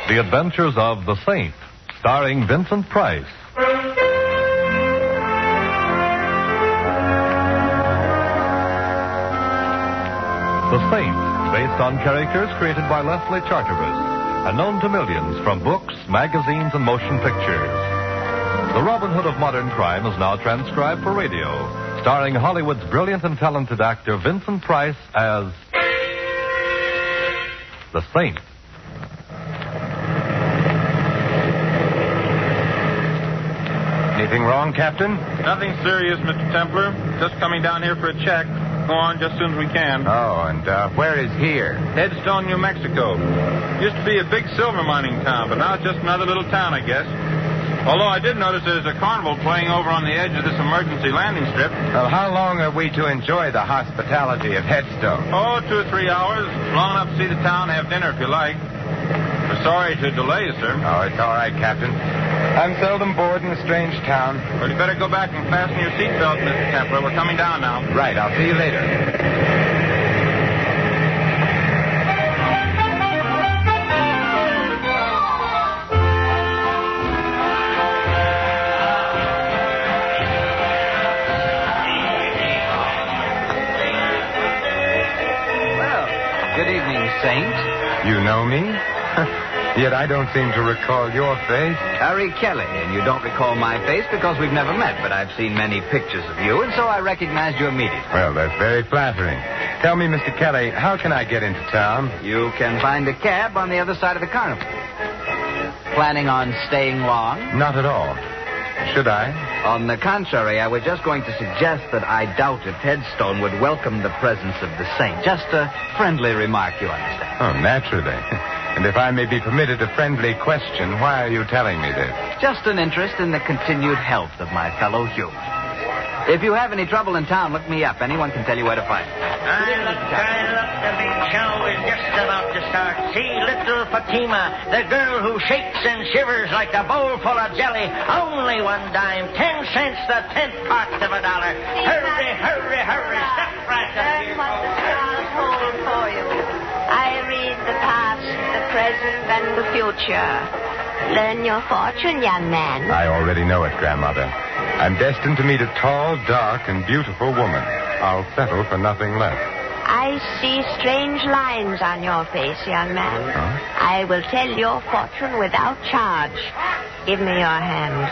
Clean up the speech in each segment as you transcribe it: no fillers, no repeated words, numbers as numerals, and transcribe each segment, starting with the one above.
The Adventures of the Saint, starring Vincent Price. The Saint, based on characters created by Leslie Charteris and known to millions from books, magazines, and motion pictures. The Robin Hood of modern crime is now transcribed for radio, starring Hollywood's brilliant and talented actor Vincent Price as the Saint. Anything wrong, Captain? Nothing serious, Mr. Templar. Just coming down here for a check. Go on just as soon as we can. Oh, and where is here? Headstone, New Mexico. Used to be a big silver mining town, but now it's just another little town, I guess. Although I did notice there's a carnival playing over on the edge of this emergency landing strip. Well, how long are we to enjoy the hospitality of Headstone? Oh, 2 or 3 hours. Long enough to see the town, have dinner if you like. We're sorry to delay you, sir. Oh, it's all right, Captain. I'm seldom bored in a strange town. Well, you better go back and fasten your seatbelt, Mr. Templar. We're coming down now. Right, I'll see you later. Good evening, Saint. You know me? Yet I don't seem to recall your face. Harry Kelly, and you don't recall my face because we've never met, but I've seen many pictures of you, and so I recognized you immediately. Well, that's very flattering. Tell me, Mr. Kelly, how can I get into town? You can find a cab on the other side of the carnival. Planning on staying long? Not at all. Should I? On the contrary, I was just going to suggest that I doubt if Headstone would welcome the presence of the Saint. Just a friendly remark, you understand. Oh, naturally. And if I may be permitted a friendly question, why are you telling me this? Just an interest in the continued health of my fellow human. If you have any trouble in town, look me up. Anyone can tell you where to find me. Look, the big show is just about to start. See little Fatima, the girl who shakes and shivers like a bowl full of jelly. Only $1 dime, 10 cents the 10th part of $1. Hurry, hurry, hurry. Step right up Learn here. what the stars hold for you. I read the past, the present, and the future. Learn your fortune, young man. I already know it, Grandmother. I'm destined to meet a tall, dark, and beautiful woman. I'll settle for nothing less. I see strange lines on your face, young man. Huh? I will tell your fortune without charge. Give me your hand.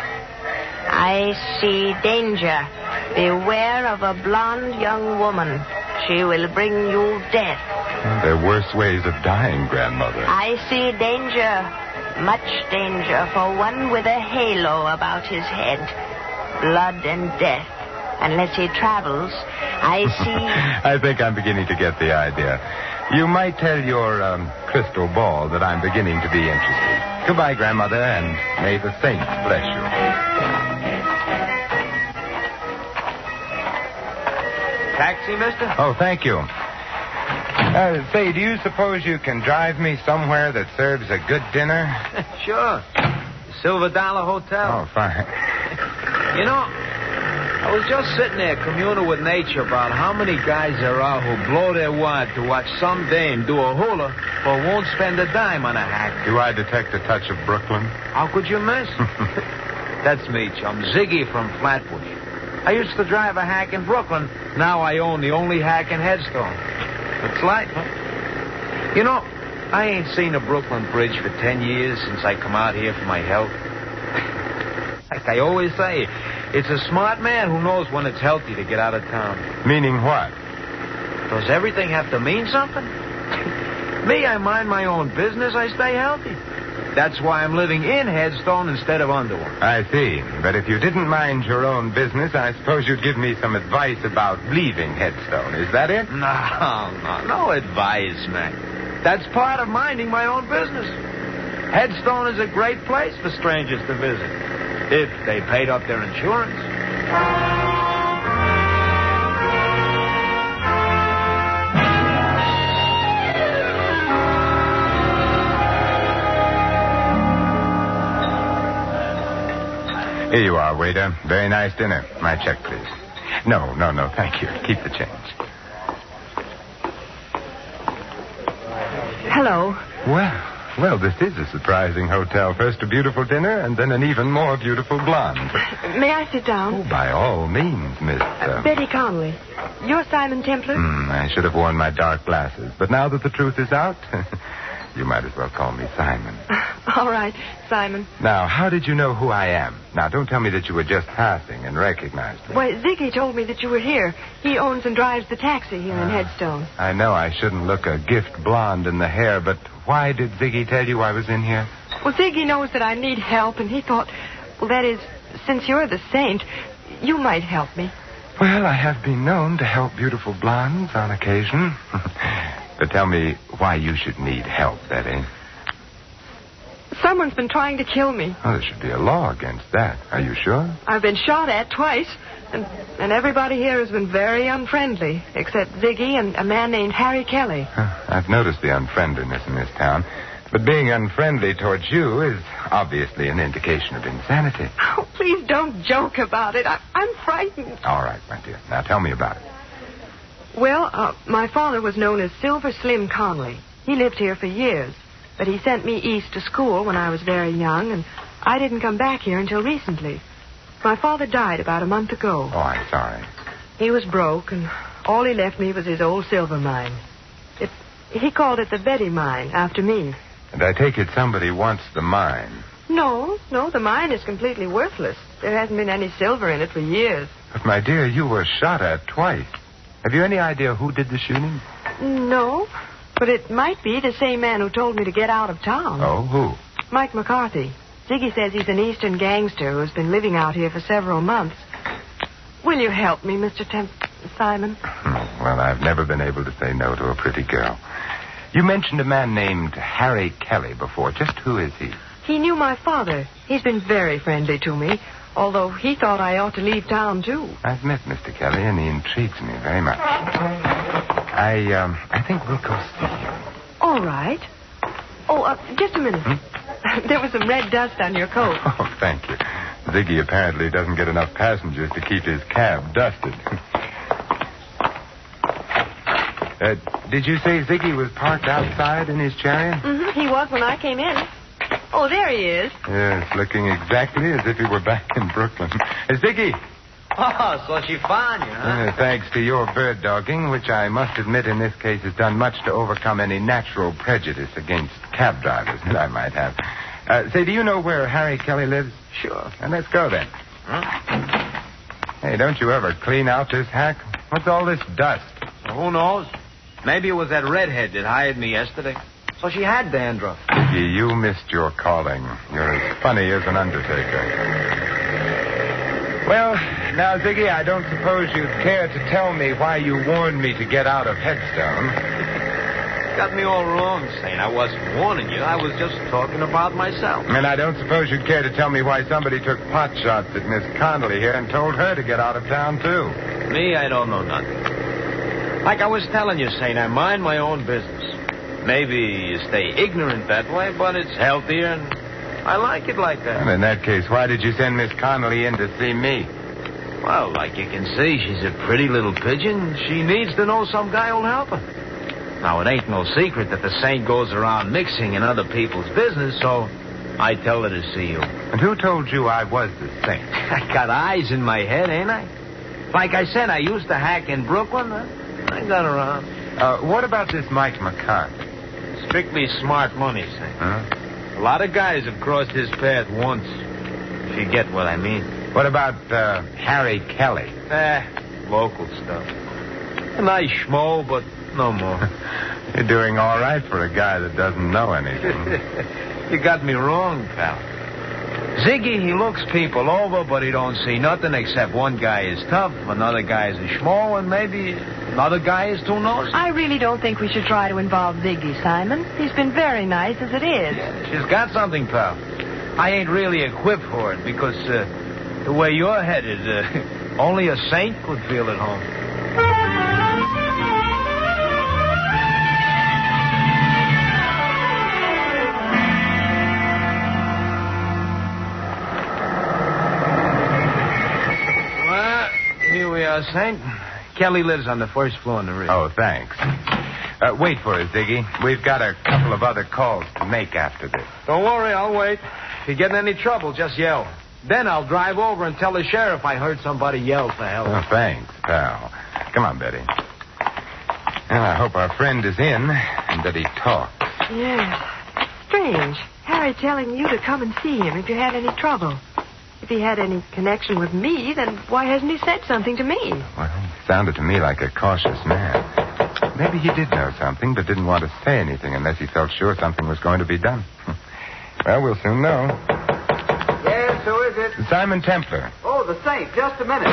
I see danger. Beware of a blonde young woman. She will bring you death. There are worse ways of dying, Grandmother. I see danger. Much danger for one with a halo about his head. Blood and death. Unless he travels, I see... I think I'm beginning to get the idea. You might tell your crystal ball that I'm beginning to be interested. Goodbye, Grandmother, and may the saints bless you. Taxi, mister? Oh, thank you. Say, do you suppose you can drive me somewhere that serves a good dinner? Sure. Silver Dollar Hotel. Oh, fine. You know, I was just sitting there communing with nature about how many guys there are who blow their wad to watch some dame do a hula or won't spend a dime on a hack. Do I detect a touch of Brooklyn? How could you miss? That's me, chum. Ziggy from Flatbush. I used to drive a hack in Brooklyn. Now I own the only hack in Headstone. It's light, huh? You know, I ain't seen a Brooklyn Bridge for 10 years since I come out here for my health. Like I always say, it's a smart man who knows when it's healthy to get out of town. Meaning what? Does everything have to mean something? Me, I mind my own business. I stay healthy. That's why I'm living in Headstone instead of under one. I see. But if you didn't mind your own business, I suppose you'd give me some advice about leaving Headstone. Is that it? No advice, man. That's part of minding my own business. Headstone is a great place for strangers to visit, if they paid up their insurance. Here you are, waiter. Very nice dinner. My check, please. No, thank you. Keep the change. Hello. Well, Well, this is a surprising hotel. First a beautiful dinner, and then an even more beautiful blonde. May I sit down? Oh, by all means, Miss... Betty Connelly. You're Simon Templar? I should have worn my dark glasses. But now that the truth is out, you might as well call me Simon. All right, Simon. Now, how did you know who I am? Now, don't tell me that you were just passing and recognized me. Why, Ziggy told me that you were here. He owns and drives the taxi here in Headstone. I know I shouldn't look a gift blonde in the hair, but why did Ziggy tell you I was in here? Well, Ziggy knows that I need help, and he thought, well, that is, since you're the saint, you might help me. Well, I have been known to help beautiful blondes on occasion. But tell me why you should need help, Betty. Someone's been trying to kill me. Oh, there should be a law against that. Are you sure? I've been shot at twice, and everybody here has been very unfriendly, except Ziggy and a man named Harry Kelly. I've noticed the unfriendliness in this town. But being unfriendly towards you is obviously an indication of insanity. Oh, please don't joke about it. I'm frightened. All right, my dear. Now tell me about it. Well, my father was known as Silver Slim Connelly. He lived here for years, but he sent me east to school when I was very young, and I didn't come back here until recently. My father died about a month ago. Oh, I'm sorry. He was broke, and all he left me was his old silver mine. He called it the Betty Mine, after me. And I take it somebody wants the mine. No, the mine is completely worthless. There hasn't been any silver in it for years. But, my dear, you were shot at twice. Have you any idea who did the shooting? No, but it might be the same man who told me to get out of town. Oh, who? Mike McCarthy. Ziggy says he's an eastern gangster who's been living out here for several months. Will you help me, Mr. Simon? Well, I've never been able to say no to a pretty girl. You mentioned a man named Harry Kelly before. Just who is he? He knew my father. He's been very friendly to me, although he thought I ought to leave town, too. I've met Mr. Kelly, and he intrigues me very much. I think we'll go see him. All right. Oh, just a minute. There was some red dust on your coat. Oh, thank you. Ziggy apparently doesn't get enough passengers to keep his cab dusted. Did you say Ziggy was parked outside in his chariot? Mm-hmm. He was when I came in. Oh, there he is. Yes, looking exactly as if he were back in Brooklyn. Ziggy! Oh, so she found you, huh? Thanks to your bird dogging, which I must admit in this case has done much to overcome any natural prejudice against cab drivers that I might have. Say, do you know where Harry Kelly lives? Sure. And let's go then. Huh? Hey, don't you ever clean out this hack? What's all this dust? Well, who knows? Maybe it was that redhead that hired me yesterday. So she had dandruff. Ziggy, you missed your calling. You're as funny as an undertaker. Well, now, Ziggy, I don't suppose you'd care to tell me why you warned me to get out of Headstone. Got me all wrong, Saint. I wasn't warning you. I was just talking about myself. And I don't suppose you'd care to tell me why somebody took pot shots at Miss Connelly here and told her to get out of town, too. Me, I don't know nothing. Like I was telling you, Saint, I mind my own business. Maybe you stay ignorant that way, but it's healthier, and I like it like that. Well, in that case, why did you send Miss Connelly in to see me? Well, like you can see, she's a pretty little pigeon. She needs to know some guy who'll help her. Now, it ain't no secret that the saint goes around mixing in other people's business, so I tell her to see you. And who told you I was the saint? I got eyes in my head, ain't I? Like I said, I used to hack in Brooklyn. I got around. What about this Mike McCarthy? Strictly smart money, Saint. Huh? A lot of guys have crossed his path once, if you get what I mean. What about Harry Kelly? Local stuff. A nice schmo, but no more. You're doing all right for a guy that doesn't know anything. You got me wrong, pal. Ziggy, he looks people over, but he don't see nothing except one guy is tough, another guy is a schmo, and maybe another guy is too nosy. I really don't think we should try to involve Ziggy, Simon. He's been very nice as it is. Yeah, she's got something, pal. I ain't really equipped for it because the way you're headed, only a saint could feel at home. Well, here we are, Saint. Kelly lives on the first floor in the rig. Oh, thanks. Wait for us, Ziggy. We've got a couple of other calls to make after this. Don't worry, I'll wait. If you get in any trouble, just yell. Then I'll drive over and tell the sheriff I heard somebody yell for help. Oh, thanks, pal. Come on, Betty. Well, I hope our friend is in and that he talks. Yes. Strange. Harry telling you to come and see him if you had any trouble. If he had any connection with me, then why hasn't he said something to me? Well, he sounded to me like a cautious man. Maybe he did know something, but didn't want to say anything unless he felt sure something was going to be done. Well, we'll soon know. Yes, who is it? Simon Templar. Oh, the saint. Just a minute.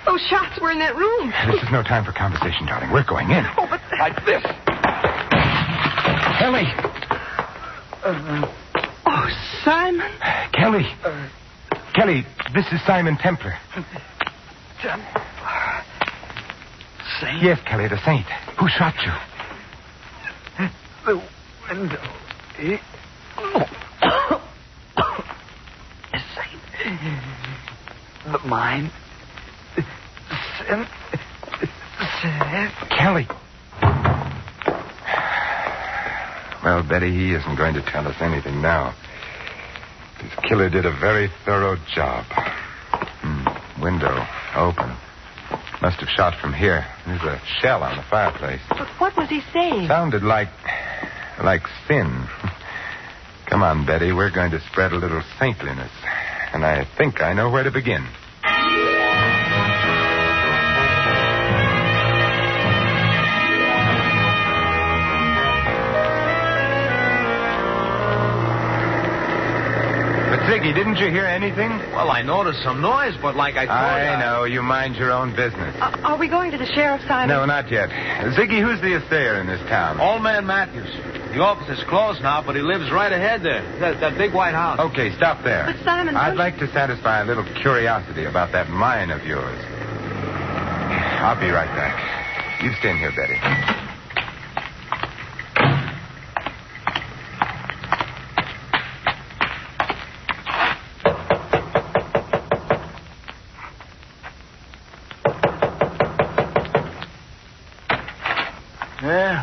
Those shots were in that room. This is no time for conversation, darling. We're going in. Oh, but... Like this. Kelly. Oh, Simon. Kelly. Kelly, this is Simon Templar. Saint? Yes, Kelly, the saint. Who shot you? The window. Saint. The mine. Kelly. Well, Betty, he isn't going to tell us anything now. This killer did a very thorough job. Window open. Must have shot from here. There's a shell on the fireplace. But what was he saying? Sounded like sin. Come on, Betty. We're going to spread a little saintliness. And I think I know where to begin. Ziggy, didn't you hear anything? Well, I noticed some noise, but like I told you... I know. You mind your own business. Are we going to the sheriff's, Simon? No, not yet. Ziggy, who's the assayer in this town? Old man Matthews. The office is closed now, but he lives right ahead there. That big white house. Okay, stop there. But, Simon... I'd like to satisfy a little curiosity about that mine of yours. I'll be right back. You stay in here, Betty.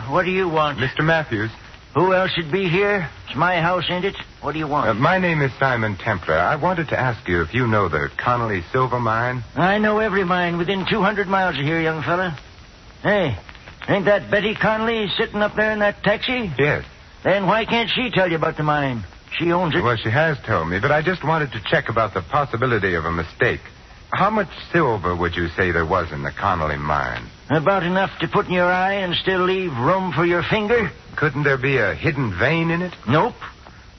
What do you want? Mr. Matthews. Who else should be here? It's my house, ain't it? What do you want? My name is Simon Templar. I wanted to ask you if you know the Connelly silver mine. I know every mine within 200 miles of here, young fella. Hey, ain't that Betty Connelly sitting up there in that taxi? Yes. Then why can't she tell you about the mine? She owns it. Well, she has told me, but I just wanted to check about the possibility of a mistake. How much silver would you say there was in the Connelly mine? About enough to put in your eye and still leave room for your finger? Couldn't there be a hidden vein in it? Nope.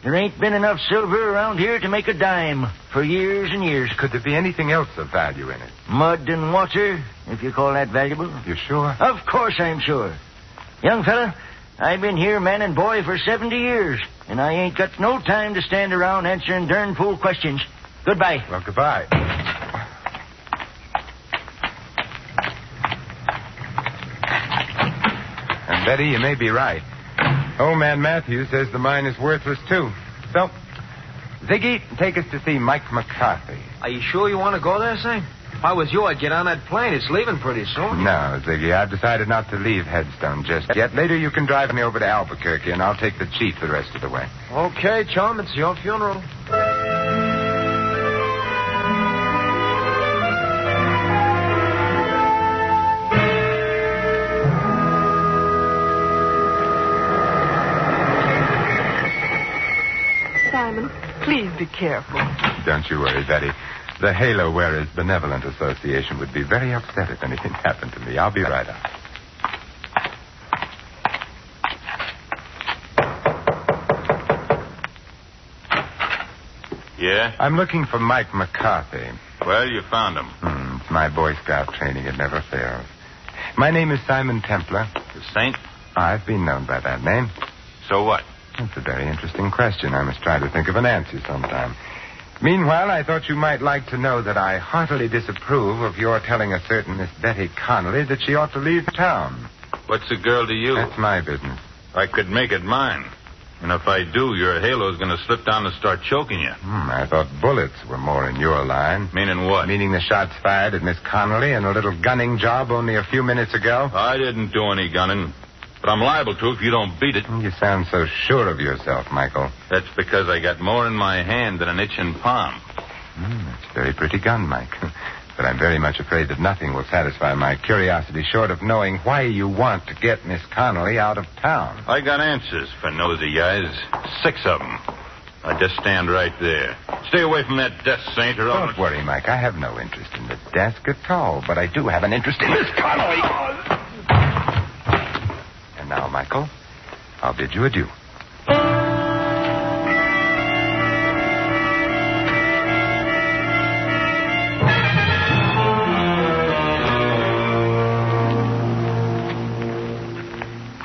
There ain't been enough silver around here to make a dime for years and years. Could there be anything else of value in it? Mud and water, if you call that valuable. You sure? Of course I'm sure. Young fella, I've been here man and boy for 70 years, and I ain't got no time to stand around answering darn fool questions. Goodbye. Well, goodbye. And Betty, you may be right. Old man Matthews says the mine is worthless, too. So, Ziggy, take us to see Mike McCarthy. Are you sure you want to go there, Saint? If I was you, I'd get on that plane. It's leaving pretty soon. No, Ziggy, I've decided not to leave Headstone just yet. Later, you can drive me over to Albuquerque, and I'll take the chief the rest of the way. Okay, chum, it's your funeral. Simon, please be careful. Don't you worry, Betty. The Halo Wearers Benevolent Association would be very upset if anything happened to me. I'll be right up. Yeah? I'm looking for Mike McCarthy. Well, you found him. It's my Boy Scout training. It never fails. My name is Simon Templar. The Saint? I've been known by that name. So what? That's a very interesting question. I must try to think of an answer sometime. Meanwhile, I thought you might like to know that I heartily disapprove of your telling a certain Miss Betty Connelly that she ought to leave town. What's a girl to you? That's my business. I could make it mine. And if I do, your halo's going to slip down and start choking you. I thought bullets were more in your line. Meaning what? Meaning the shots fired at Miss Connelly and a little gunning job only a few minutes ago. I didn't do any gunning. But I'm liable to if you don't beat it. You sound so sure of yourself, Michael. That's because I got more in my hand than an itching palm. That's a very pretty gun, Mike. But I'm very much afraid that nothing will satisfy my curiosity short of knowing why you want to get Miss Connelly out of town. I got answers for nosy guys. 6 of them. I just stand right there. Stay away from that desk, Saint, or Don't worry, Mike. I have no interest in the desk at all, but I do have an interest in Miss Connelly. And now, Michael, I'll bid you adieu.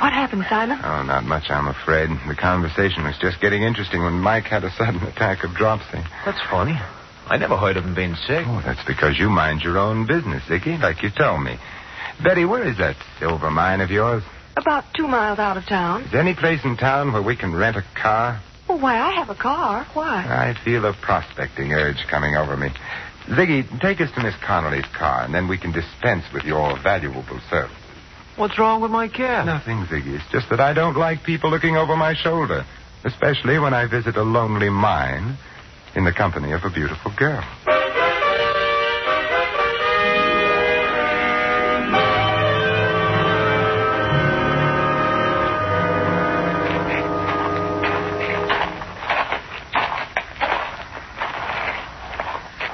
What happened, Simon? Oh, not much, I'm afraid. The conversation was just getting interesting when Mike had a sudden attack of dropsy. That's funny. I never heard of him being sick. Oh, that's because you mind your own business, Ziggy, like you told me. Betty, where is that silver mine of yours? About 2 miles out of town. Is there any place in town where we can rent a car? Oh, why, I have a car. Why? I feel a prospecting urge coming over me. Ziggy, take us to Miss Connelly's car, and then we can dispense with your valuable service. What's wrong with my car? Nothing, Ziggy. It's just that I don't like people looking over my shoulder, especially when I visit a lonely mine in the company of a beautiful girl.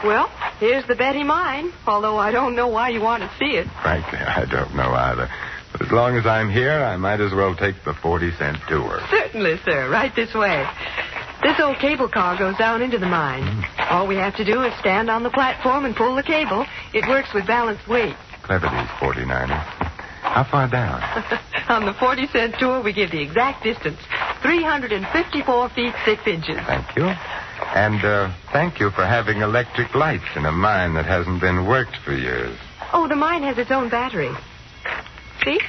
Well, here's the Betty mine, although I don't know why you want to see it. Frankly, I don't know either. But as long as I'm here, I might as well take the 40-cent tour. Certainly, sir. Right this way. This old cable car goes down into the mine. All we have to do is stand on the platform and pull the cable. It works with balanced weight. Clever, these 49ers. How far down? On the 40-cent tour, we give the exact distance. 354 feet, 6 inches. Thank you. And thank you for having electric lights in a mine that hasn't been worked for years. Oh, the mine has its own battery. See?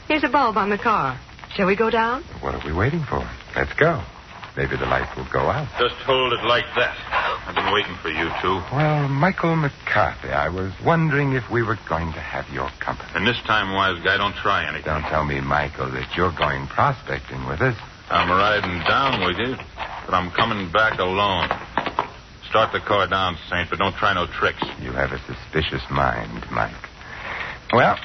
Here's a bulb on the car. Shall we go down? What are we waiting for? Let's go. Maybe the light will go out. Just hold it like that. I've been waiting for you two. Well, Michael McCarthy, I was wondering if we were going to have your company. And this time, wise guy, don't try anything. Don't tell me, Michael, that you're going prospecting with us. I'm riding down with you, but I'm coming back alone. Start the car down, Saint, but don't try no tricks. You have a suspicious mind, Mike. Well,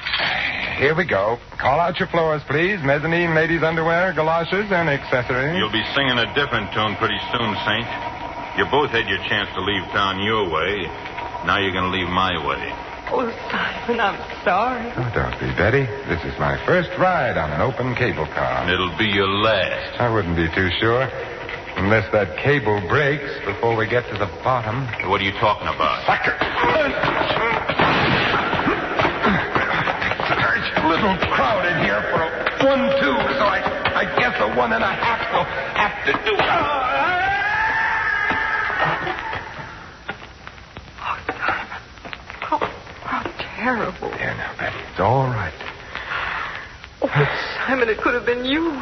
here we go. Call out your floors, please. Mezzanine, ladies' underwear, galoshes, and accessories. You'll be singing a different tune pretty soon, Saint. You both had your chance to leave town your way. Now you're going to leave my way. Oh, Simon, I'm sorry. Oh, don't be, Betty. This is my first ride on an open cable car. And it'll be your last. I wouldn't be too sure. Unless that cable breaks before we get to the bottom. What are you talking about? Sucker! It's a little crowded here for a 1-2, so I guess a 1.5 will have to do. Terrible. There now, Betty. It's all right. Oh, but Simon, it could have been you.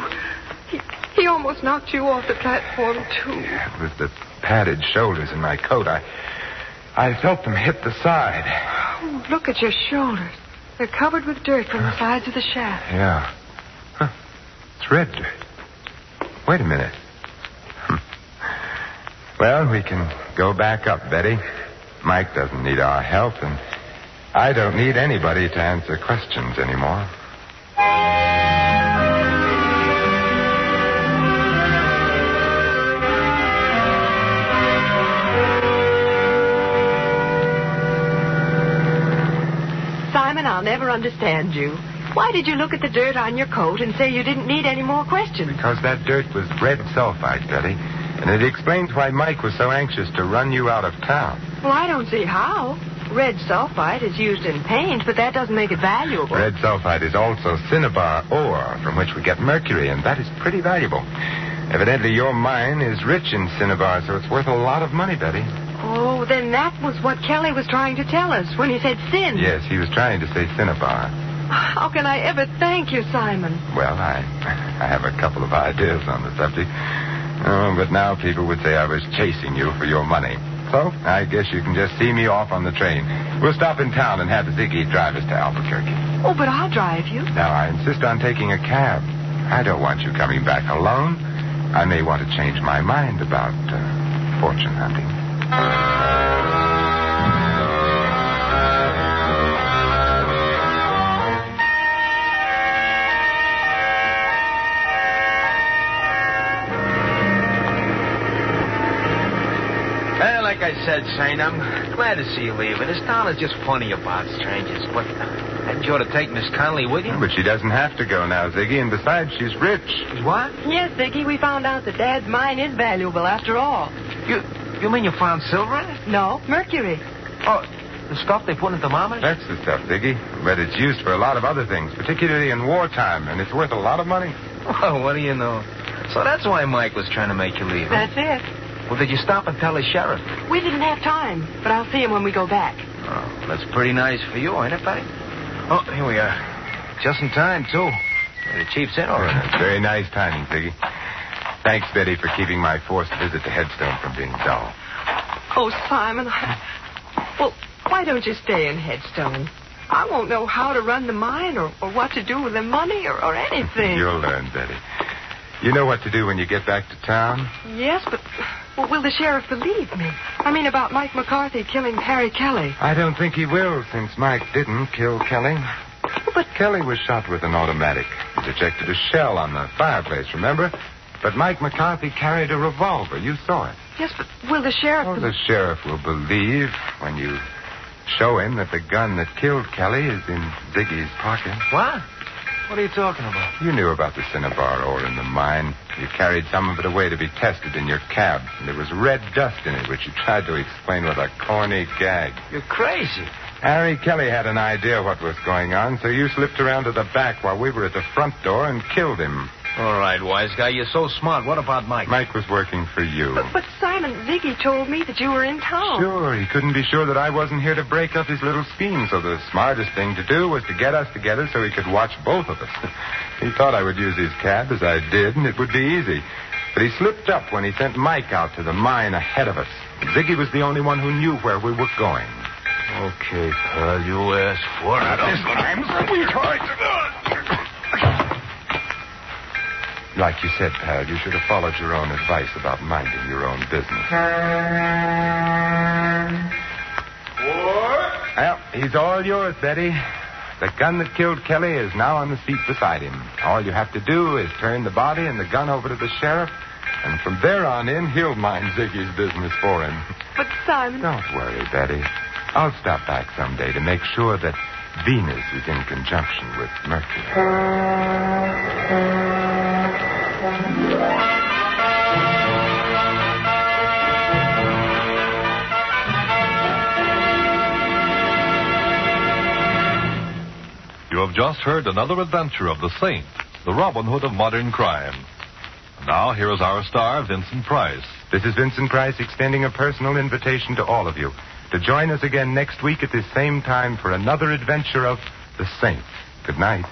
He almost knocked you off the platform, too. Yeah, it was the padded shoulders in my coat. I felt them hit the side. Oh, look at your shoulders. They're covered with dirt from the sides of the shaft. Yeah. Huh. It's red dirt. Wait a minute. Well, we can go back up, Betty. Mike doesn't need our help, and I don't need anybody to answer questions anymore. Simon, I'll never understand you. Why did you look at the dirt on your coat and say you didn't need any more questions? Because that dirt was red sulfide, Betty. And it explains why Mike was so anxious to run you out of town. Well, I don't see how. Red sulfide is used in paint, but that doesn't make it valuable. Red sulfide is also cinnabar ore, from which we get mercury, and that is pretty valuable. Evidently, your mine is rich in cinnabar, so it's worth a lot of money, Betty. Oh, then that was what Kelly was trying to tell us when he said sin. Yes, he was trying to say cinnabar. How can I ever thank you, Simon? Well, I have a couple of ideas on the subject. Oh, but now people would say I was chasing you for your money. So I guess you can just see me off on the train. We'll stop in town and have Ziggy drive us to Albuquerque. Oh, but I'll drive you. Now, I insist on taking a cab. I don't want you coming back alone. I may want to change my mind about fortune hunting. Well, like I said, Saint, I'm glad to see you leaving. This town is just funny about strangers. But hadn't you ought to take Miss Connelly with you? But she doesn't have to go now, Ziggy, and besides, she's rich. She's what? Yes, Ziggy, we found out that Dad's mine is valuable after all. You mean you found silver in it? No, mercury. Oh, the stuff they put in thermometers? That's the stuff, Ziggy. But it's used for a lot of other things, particularly in wartime, and it's worth a lot of money. Well, what do you know? So that's why Mike was trying to make you leave. Huh? That's it. Well, did you stop and tell the sheriff? We didn't have time, but I'll see him when we go back. Oh, that's pretty nice for you, ain't it, Betty? Oh, here we are. Just in time, too. The chief's in already. Very nice timing, Ziggy. Thanks, Betty, for keeping my forced visit to Headstone from being dull. Oh, Simon. Well, why don't you stay in Headstone? I won't know how to run the mine or what to do with the money or anything. You'll learn, Betty. You know what to do when you get back to town? Yes, but will the sheriff believe me? I mean, about Mike McCarthy killing Harry Kelly. I don't think he will, since Mike didn't kill Kelly. But Kelly was shot with an automatic. He ejected a shell on the fireplace, remember? But Mike McCarthy carried a revolver. You saw it. Yes, but will the sheriff... Oh, the sheriff will believe when you show him that the gun that killed Kelly is in Ziggy's pocket. What? What are you talking about? You knew about the cinnabar ore in the mine. You carried some of it away to be tested in your cab. And there was red dust in it, which you tried to explain with a corny gag. You're crazy. Harry Kelly had an idea what was going on, so you slipped around to the back while we were at the front door and killed him. All right, wise guy, you're so smart. What about Mike? Mike was working for you. But Simon, Ziggy told me that you were in town. Sure, he couldn't be sure that I wasn't here to break up his little scheme, so the smartest thing to do was to get us together so he could watch both of us. He thought I would use his cab, as I did, and it would be easy. But he slipped up when he sent Mike out to the mine ahead of us. Ziggy was the only one who knew where we were going. Okay, pal, you asked for it. This time, sweetheart. Like you said, pal, you should have followed your own advice about minding your own business. What? Well, he's all yours, Betty. The gun that killed Kelly is now on the seat beside him. All you have to do is turn the body and the gun over to the sheriff, and from there on in, he'll mind Ziggy's business for him. But, Simon... Don't worry, Betty. I'll stop back someday to make sure that Venus is in conjunction with Mercury. You have just heard another adventure of the Saint, the Robin Hood of modern crime. And now, here is our star, Vincent Price. This is Vincent Price extending a personal invitation to all of you to join us again next week at this same time for another adventure of the Saint. Good night.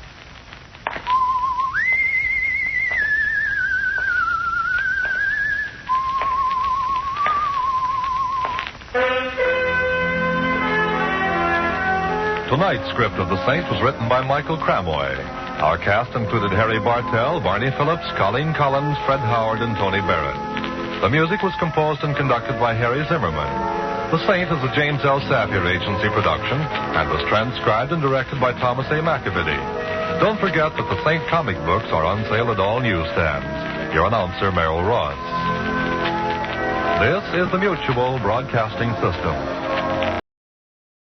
Tonight's script of The Saint was written by Michael Cramoy. Our cast included Harry Bartell, Barney Phillips, Colleen Collins, Fred Howard, and Tony Barrett. The music was composed and conducted by Harry Zimmerman. The Saint is a James L. Sapir Agency production and was transcribed and directed by Thomas A. McAvity. Don't forget that the Saint comic books are on sale at all newsstands. Your announcer, Merrill Ross. This is the Mutual Broadcasting System.